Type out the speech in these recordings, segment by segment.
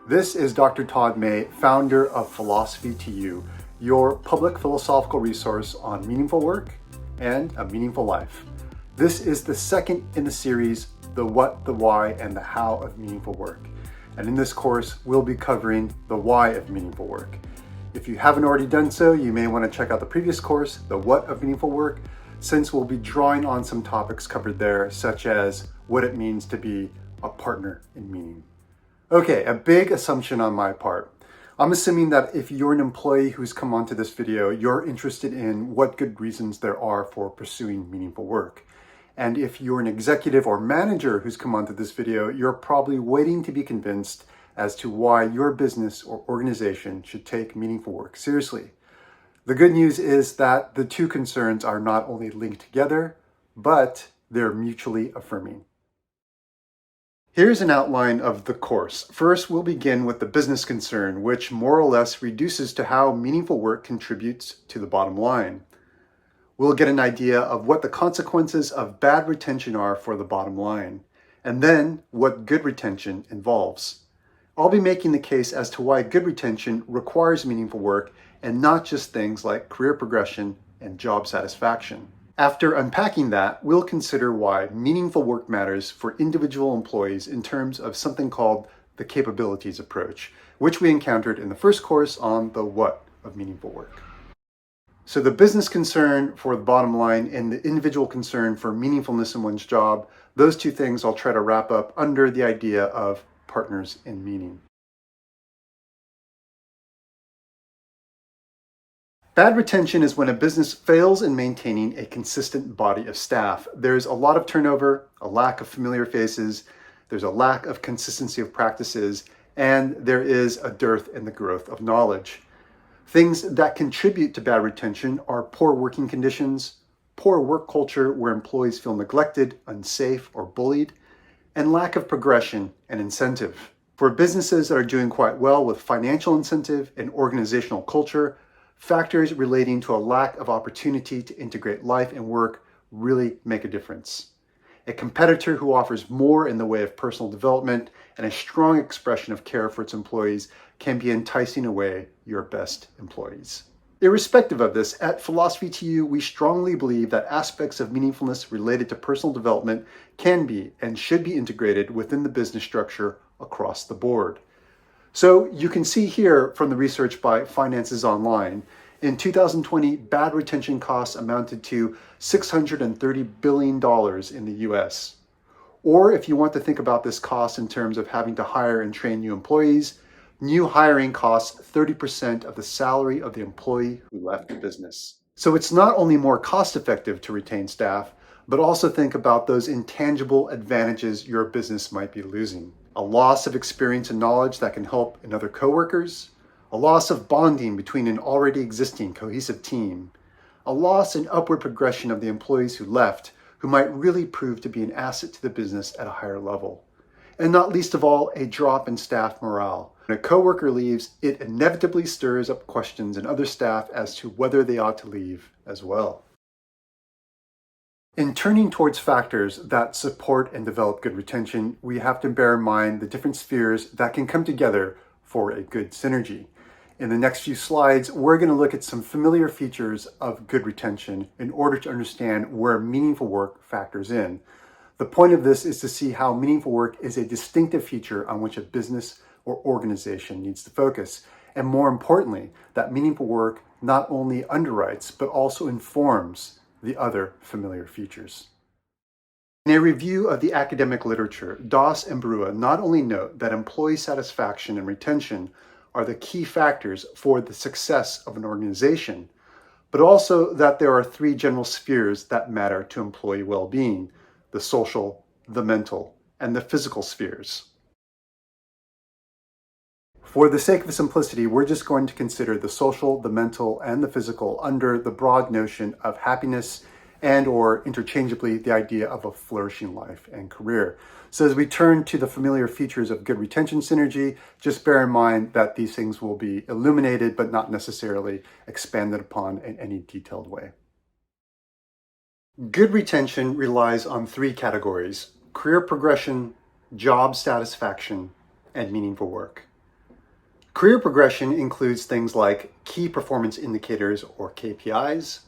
This is Dr. Todd May, founder of Philosophy to You, your public philosophical resource on meaningful work and a meaningful life. This is the second in the series, The What, the Why, and the How of Meaningful Work. And in this course, we'll be covering the why of meaningful work. If you haven't already done so, you may want to check out the previous course, The What of Meaningful Work, since we'll be drawing on some topics covered there, such as what it means to be a partner in meaning. Okay, a big assumption on my part. I'm assuming that if you're an employee who's come onto this video, you're interested in what good reasons there are for pursuing meaningful work. And if you're an executive or manager who's come onto this video, you're probably waiting to be convinced as to why your business or organization should take meaningful work seriously. The good news is that the two concerns are not only linked together, but they're mutually affirming. Here's an outline of the course. First, we'll begin with the business concern, which more or less reduces to how meaningful work contributes to the bottom line. We'll get an idea of what the consequences of bad retention are for the bottom line, and then what good retention involves. I'll be making the case as to why good retention requires meaningful work and not just things like career progression and job satisfaction. After unpacking that, we'll consider why meaningful work matters for individual employees in terms of something called the capabilities approach, which we encountered in the first course on the what of meaningful work. So the business concern for the bottom line and the individual concern for meaningfulness in one's job, those two things I'll try to wrap up under the idea of partners in meaning. Bad retention is when a business fails in maintaining a consistent body of staff. There's a lot of turnover, a lack of familiar faces, there's a lack of consistency of practices, and there is a dearth in the growth of knowledge. Things that contribute to bad retention are poor working conditions, poor work culture where employees feel neglected, unsafe, or bullied, and lack of progression and incentive. For businesses that are doing quite well with financial incentive and organizational culture, factors relating to a lack of opportunity to integrate life and work really make a difference. A competitor who offers more in the way of personal development and a strong expression of care for its employees can be enticing away your best employees. Irrespective of this, at Philosophy to You, we strongly believe that aspects of meaningfulness related to personal development can be and should be integrated within the business structure across the board. So you can see here from the research by Finances Online, in 2020, bad retention costs amounted to $630 billion in the US. Or if you want to think about this cost in terms of having to hire and train new employees, new hiring costs 30% of the salary of the employee who left the business. So it's not only more cost effective to retain staff, but also think about those intangible advantages your business might be losing. A loss of experience and knowledge that can help in other coworkers, a loss of bonding between an already existing cohesive team, a loss in upward progression of the employees who left, who might really prove to be an asset to the business at a higher level. And not least of all, a drop in staff morale. When a coworker leaves, it inevitably stirs up questions in other staff as to whether they ought to leave as well. In turning towards factors that support and develop good retention, we have to bear in mind the different spheres that can come together for a good synergy. In the next few slides, we're going to look at some familiar features of good retention in order to understand where meaningful work factors in. The point of this is to see how meaningful work is a distinctive feature on which a business or organization needs to focus. And more importantly, that meaningful work not only underwrites, but also informs the other familiar features. In a review of the academic literature, Doss and Brua not only note that employee satisfaction and retention are the key factors for the success of an organization, but also that there are three general spheres that matter to employee well-being: the social, the mental, and the physical spheres. For the sake of simplicity, we're just going to consider the social, the mental, and the physical under the broad notion of happiness and or interchangeably the idea of a flourishing life and career. So as we turn to the familiar features of good retention synergy, just bear in mind that these things will be illuminated but not necessarily expanded upon in any detailed way. Good retention relies on three categories: career progression, job satisfaction, and meaningful work. Career progression includes things like key performance indicators or KPIs,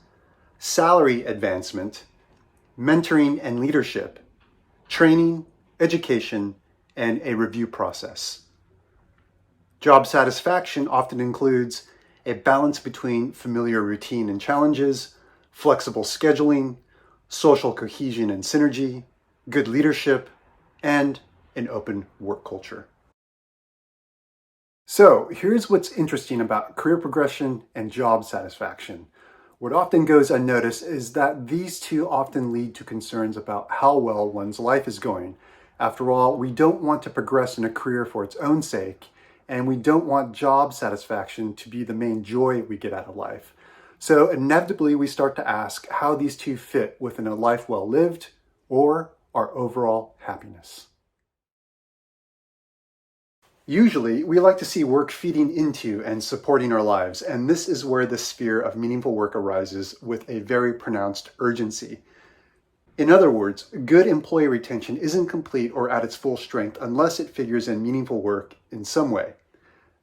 salary advancement, mentoring and leadership, training, education, and a review process. Job satisfaction often includes a balance between familiar routine and challenges, flexible scheduling, social cohesion and synergy, good leadership, and an open work culture. So here's what's interesting about career progression and job satisfaction. What often goes unnoticed is that these two often lead to concerns about how well one's life is going. After all, we don't want to progress in a career for its own sake, and we don't want job satisfaction to be the main joy we get out of life. So inevitably, we start to ask how these two fit within a life well lived or our overall happiness. Usually, we like to see work feeding into and supporting our lives, and this is where the sphere of meaningful work arises with a very pronounced urgency. In other words, good employee retention isn't complete or at its full strength unless it figures in meaningful work in some way.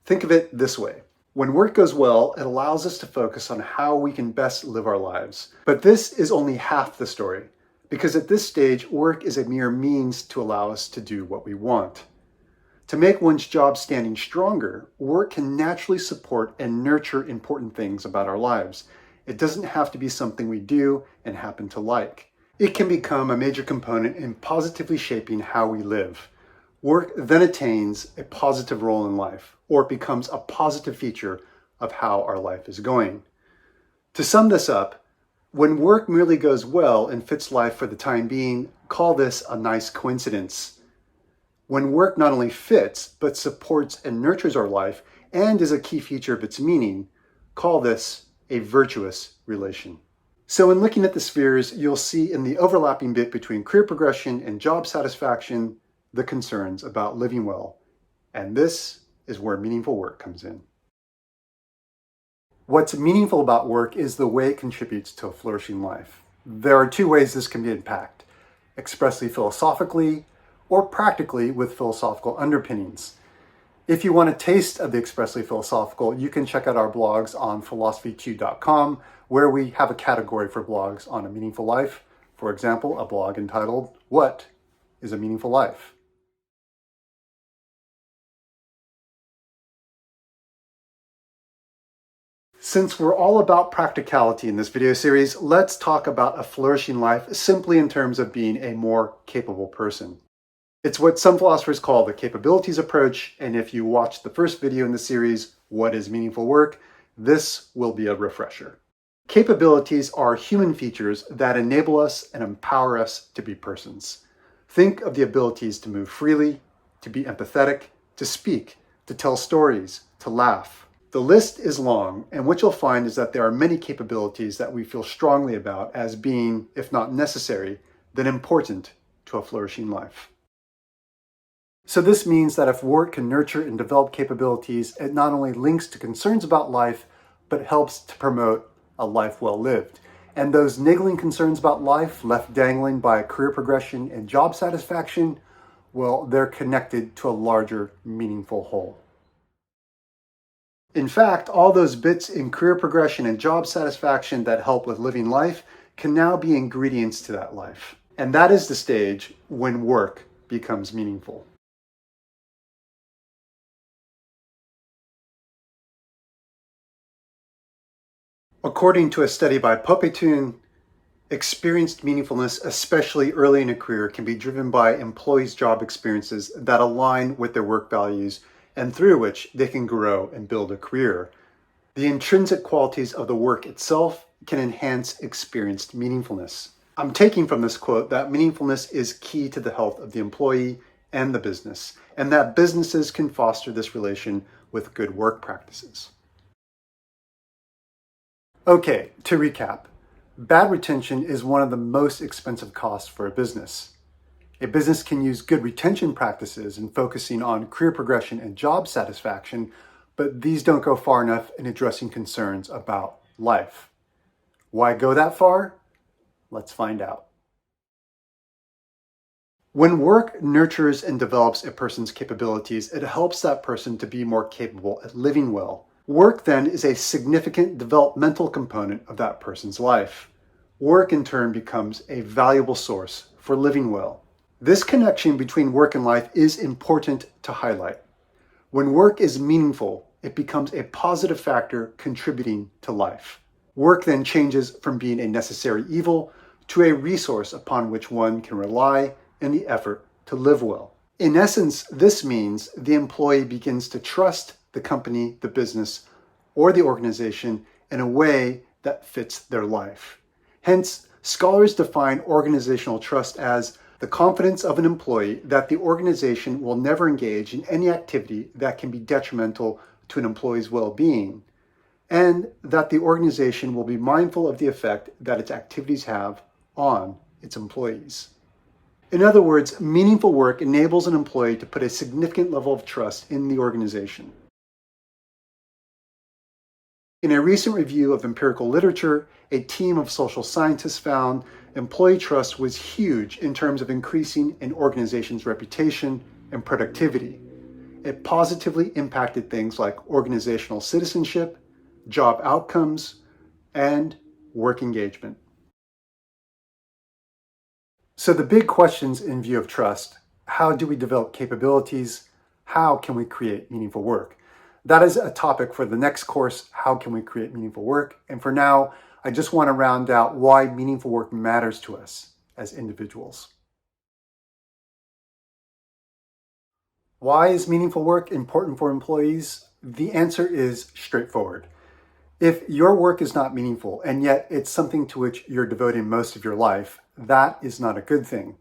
Think of it this way. When work goes well, it allows us to focus on how we can best live our lives. But this is only half the story, because at this stage, work is a mere means to allow us to do what we want. To make one's job standing stronger, work can naturally support and nurture important things about our lives. It doesn't have to be something we do and happen to like. It can become a major component in positively shaping how we live. Work then attains a positive role in life, or it becomes a positive feature of how our life is going. To sum this up, when work merely goes well and fits life for the time being, call this a nice coincidence. When work not only fits, but supports and nurtures our life and is a key feature of its meaning, call this a virtuous relation. So in looking at the spheres, you'll see in the overlapping bit between career progression and job satisfaction, the concerns about living well. And this is where meaningful work comes in. What's meaningful about work is the way it contributes to a flourishing life. There are two ways this can be unpacked: expressly philosophically, or practically with philosophical underpinnings. If you want a taste of the expressly philosophical, you can check out our blogs on philosophy2.com, where we have a category for blogs on a meaningful life. For example, a blog entitled, "What is a Meaningful Life?" Since we're all about practicality in this video series, let's talk about a flourishing life simply in terms of being a more capable person. It's what some philosophers call the capabilities approach, and if you watched the first video in the series, What is Meaningful Work?, this will be a refresher. Capabilities are human features that enable us and empower us to be persons. Think of the abilities to move freely, to be empathetic, to speak, to tell stories, to laugh. The list is long, and what you'll find is that there are many capabilities that we feel strongly about as being, if not necessary, then important to a flourishing life. So this means that if work can nurture and develop capabilities, it not only links to concerns about life, but helps to promote a life well lived. And those niggling concerns about life left dangling by career progression and job satisfaction, well, they're connected to a larger, meaningful whole. In fact, all those bits in career progression and job satisfaction that help with living life can now be ingredients to that life. And that is the stage when work becomes meaningful. According to a study by Popetun, experienced meaningfulness, especially early in a career, can be driven by employees' job experiences that align with their work values and through which they can grow and build a career. The intrinsic qualities of the work itself can enhance experienced meaningfulness. I'm taking from this quote that meaningfulness is key to the health of the employee and the business, and that businesses can foster this relation with good work practices. Okay, to recap, bad retention is one of the most expensive costs for a business. A business can use good retention practices in focusing on career progression and job satisfaction, but these don't go far enough in addressing concerns about life. Why go that far? Let's find out. When work nurtures and develops a person's capabilities, it helps that person to be more capable at living well. Work then is a significant developmental component of that person's life. Work in turn becomes a valuable source for living well. This connection between work and life is important to highlight. When work is meaningful, it becomes a positive factor contributing to life. Work then changes from being a necessary evil to a resource upon which one can rely in the effort to live well. In essence, this means the employee begins to trust the company, the business, or the organization in a way that fits their life. Hence, scholars define organizational trust as the confidence of an employee that the organization will never engage in any activity that can be detrimental to an employee's well-being, and that the organization will be mindful of the effect that its activities have on its employees. In other words, meaningful work enables an employee to put a significant level of trust in the organization. In a recent review of empirical literature, a team of social scientists found employee trust was huge in terms of increasing an organization's reputation and productivity. It positively impacted things like organizational citizenship, job outcomes, and work engagement. So the big questions in view of trust: how do we develop capabilities? How can we create meaningful work? That is a topic for the next course, How Can We Create Meaningful Work? And for now, I just want to round out why meaningful work matters to us as individuals. Why is meaningful work important for employees? The answer is straightforward. If your work is not meaningful, and yet it's something to which you're devoting most of your life, that is not a good thing.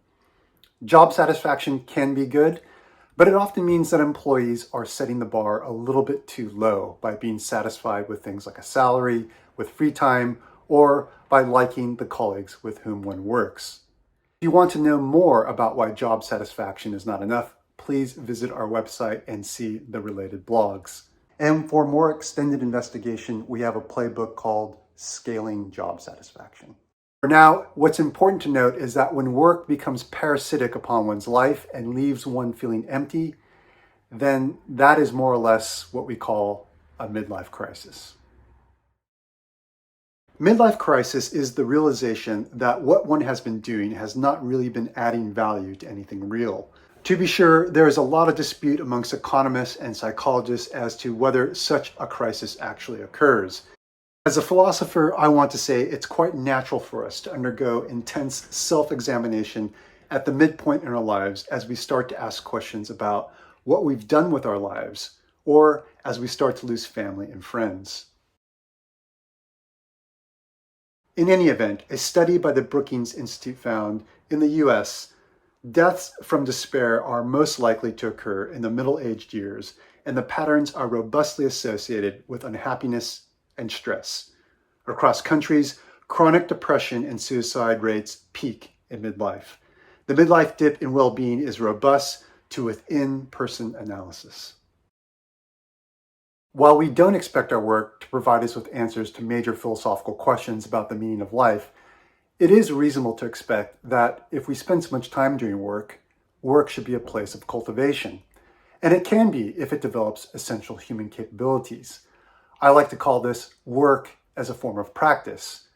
Job satisfaction can be good, but it often means that employees are setting the bar a little bit too low by being satisfied with things like a salary, with free time, or by liking the colleagues with whom one works. If you want to know more about why job satisfaction is not enough, please visit our website and see the related blogs. And for more extended investigation, we have a playbook called Scaling Job Satisfaction. For now, what's important to note is that when work becomes parasitic upon one's life and leaves one feeling empty, then that is more or less what we call a midlife crisis. Midlife crisis is the realization that what one has been doing has not really been adding value to anything real. To be sure, there is a lot of dispute amongst economists and psychologists as to whether such a crisis actually occurs. As a philosopher, I want to say it's quite natural for us to undergo intense self-examination at the midpoint in our lives as we start to ask questions about what we've done with our lives, or as we start to lose family and friends. In any event, a study by the Brookings Institute found in the US, deaths from despair are most likely to occur in the middle-aged years, and the patterns are robustly associated with unhappiness and stress. Across countries, chronic depression and suicide rates peak in midlife. The midlife dip in well-being is robust to within-person analysis. While we don't expect our work to provide us with answers to major philosophical questions about the meaning of life, it is reasonable to expect that if we spend so much time doing work, work should be a place of cultivation. And it can be if it develops essential human capabilities. I like to call this work as a form of practice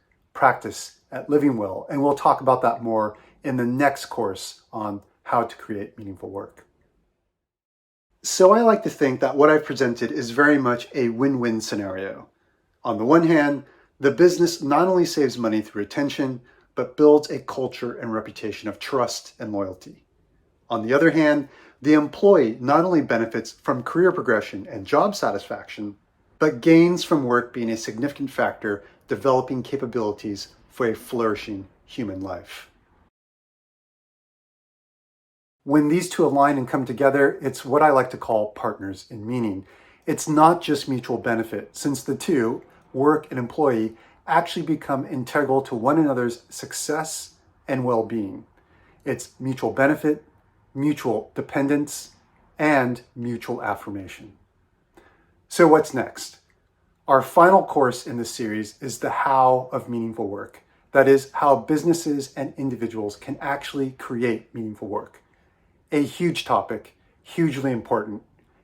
at living well, and we'll talk about that more in the next course on how to create meaningful work. So I like to think that what I've presented is very much a win-win scenario. On the one hand, the business not only saves money through retention, but builds a culture and reputation of trust and loyalty. On the other hand, the employee not only benefits from career progression and job satisfaction, but gains from work being a significant factor developing capabilities for a flourishing human life. When these two align and come together, it's what I like to call partners in meaning. It's not just mutual benefit, since the two, work and employee, actually become integral to one another's success and well-being. It's mutual benefit, mutual dependence, and mutual affirmation. So what's next? Our final course in this series is the how of meaningful work. That is, how businesses and individuals can actually create meaningful work. A huge topic, hugely important,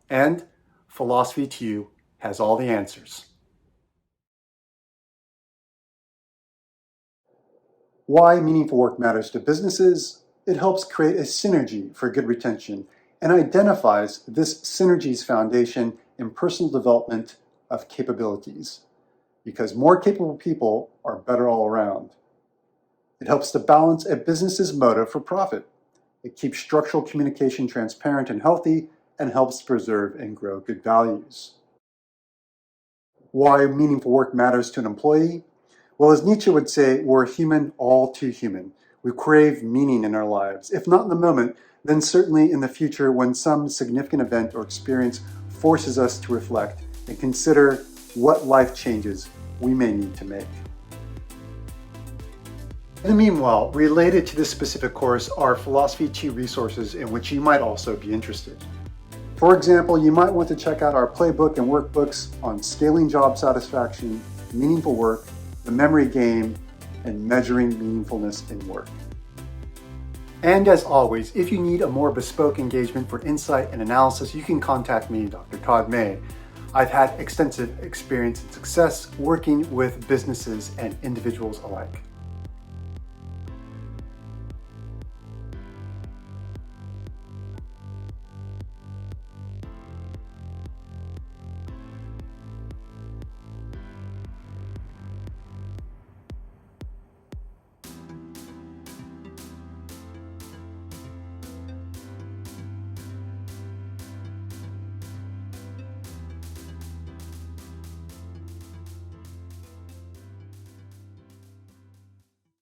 and Philosophy to You has all the answers. Why meaningful work matters to businesses? It helps create a synergy for good retention and identifies this synergy's foundation in personal development of capabilities, because more capable people are better all around. It helps to balance a business's motive for profit. It keeps structural communication transparent and healthy and helps preserve and grow good values. Why meaningful work matters to an employee? Well, as Nietzsche would say, we're human, all too human. We crave meaning in our lives. If not in the moment, then certainly in the future when some significant event or experience forces us to reflect and consider what life changes we may need to make. In the meanwhile, related to this specific course are Philosophy 2 resources in which you might also be interested. For example, you might want to check out our playbook and workbooks on scaling job satisfaction, meaningful work, the memory game, and measuring meaningfulness in work. And as always, if you need a more bespoke engagement for insight and analysis, you can contact me, Dr. Todd May. I've had extensive experience and success working with businesses and individuals alike.